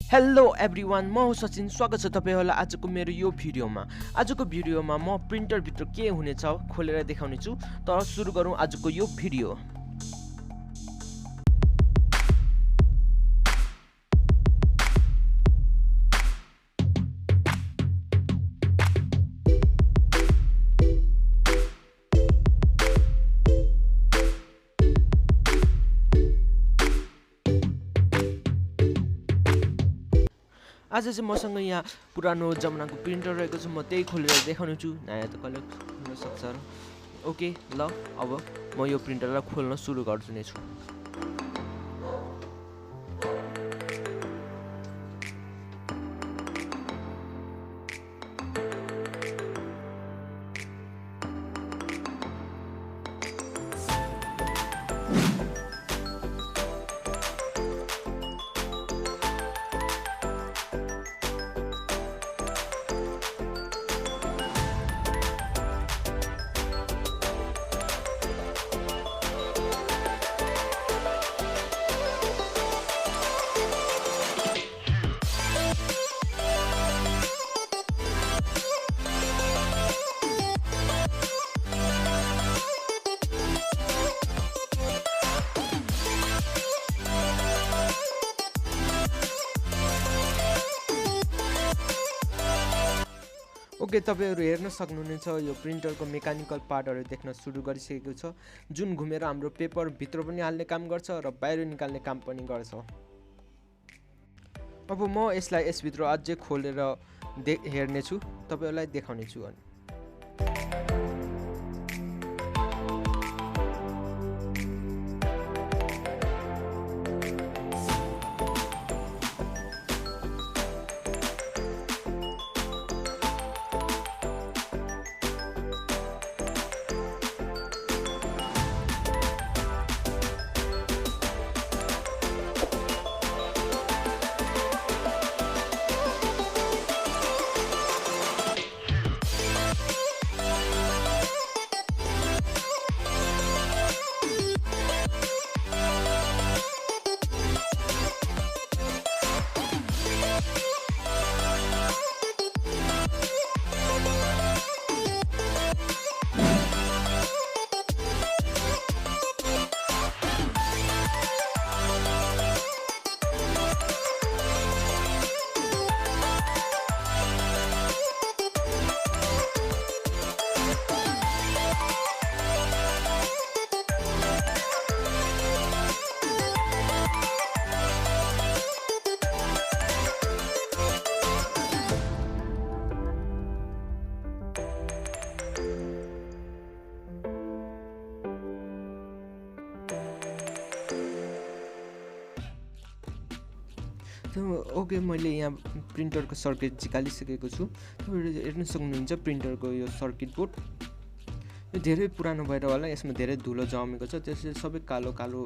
Hello everyone, म हो सचिन। स्वागत छ तपाईहरुलाई आजको मेरो यो भिडियोमा। आजको भिडियोमा म प्रिन्टर भित्र के हुनेछ खोलेर देखाउने छु। तर सुरु गरौँ आजको यो भिडियो। आज चाहिँ मसँग यहाँ पुरानो जमानाको प्रिन्टर रहेको छ। म त्यही खोलेर देखाउने छु। नयाँ त कहिले हुन सक्छ र। ओके ल, अब म यो प्रिन्टरलाई खोल्न सुरु गर्छु। ओके, तपाईहरु हेर्न सक्नुहुनेछ यो प्रिन्टरको मेकानिकल पार्टहरु देख्न सुरु गरिसकेको छ, जुन घुमेर हाम्रो पेपर भित्र पनि हाल्ने काम गर्छ र बाहिर निकाल्ने काम पनि गर्छ। अब म यसलाई यसभित्र अझै खोलेर हेर्ने छु, तपाईहरुलाई देखाउने छु। ओके, मैले यहाँ प्रिन्टरको सर्किट निकालिसकेको छु। तपाईहरुले हेर्न सक्नुहुन्छ प्रिन्टरको यो सर्किट बोर्ड। यो धेरै पुरानो भएर होला, यसमा धेरै धुलो जमेको छ, त्यसले सबै कालो कालो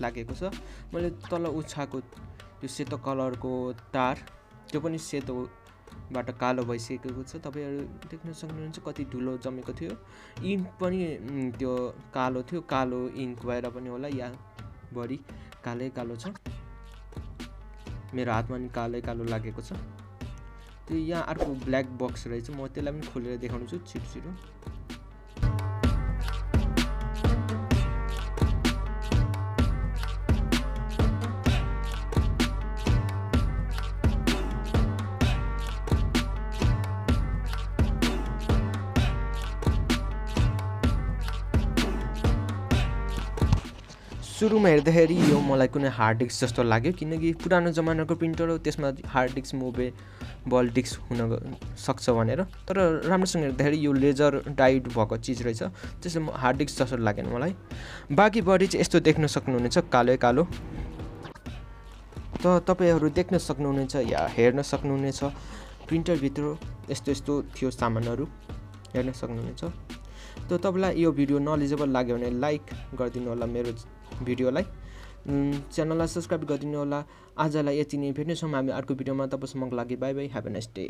लागेको छ। मैले तल उछाको त्यो सेतो कलरको तार, त्यो पनि सेतोबाट कालो भइसकेको छ। तपाईहरु देख्न सक्नुहुन्छ कति धुलो जमेको थियो। इन्क पनि त्यो कालो थियो, कालो इन्क भएर पनि होला, या बढी कालै कालो छ। मेरो हातमा नि कालै कालो लागेको छ। त्यो यहाँ अर्को ब्ल्याक बक्स रहेछ, म त्यसलाई पनि खोलेर देखाउँछु छिटो। सुरुमा हेर्दाखेरि यो मलाई कुनै हार्ड डिस्क जस्तो लाग्यो, किनकि पुरानो जमानाको प्रिन्टर हो, त्यसमा हार्ड डिस्क मुभेबल डिस्क हुन सक्छ भनेर। तर राम्रोसँग हेर्दाखेरि यो लेजर डाइड भएको चिज रहेछ, त्यसले हार्ड डिस्क जस्तो लागेन मलाई। बाँकी बडी चाहिँ यस्तो देख्न सक्नुहुनेछ, कालो कालो। त तपाईहरु देख्न सक्नुहुनेछ या हेर्न सक्नुहुनेछ प्रिन्टरभित्र यस्तो थियो सामानहरु, हेर्न सक्नुहुनेछ। त तपाईलाई यो भिडियो नलेजेबल लाग्यो भने लाइक गरिदिनु होला मेरो भिडियोलाई, च्यानललाई सब्स्क्राइब गरिदिनु होला। आजलाई यति नै, भेट्नेछौँ हामी अर्को भिडियोमा। तबसम्मको लागि bye bye, have a nice day.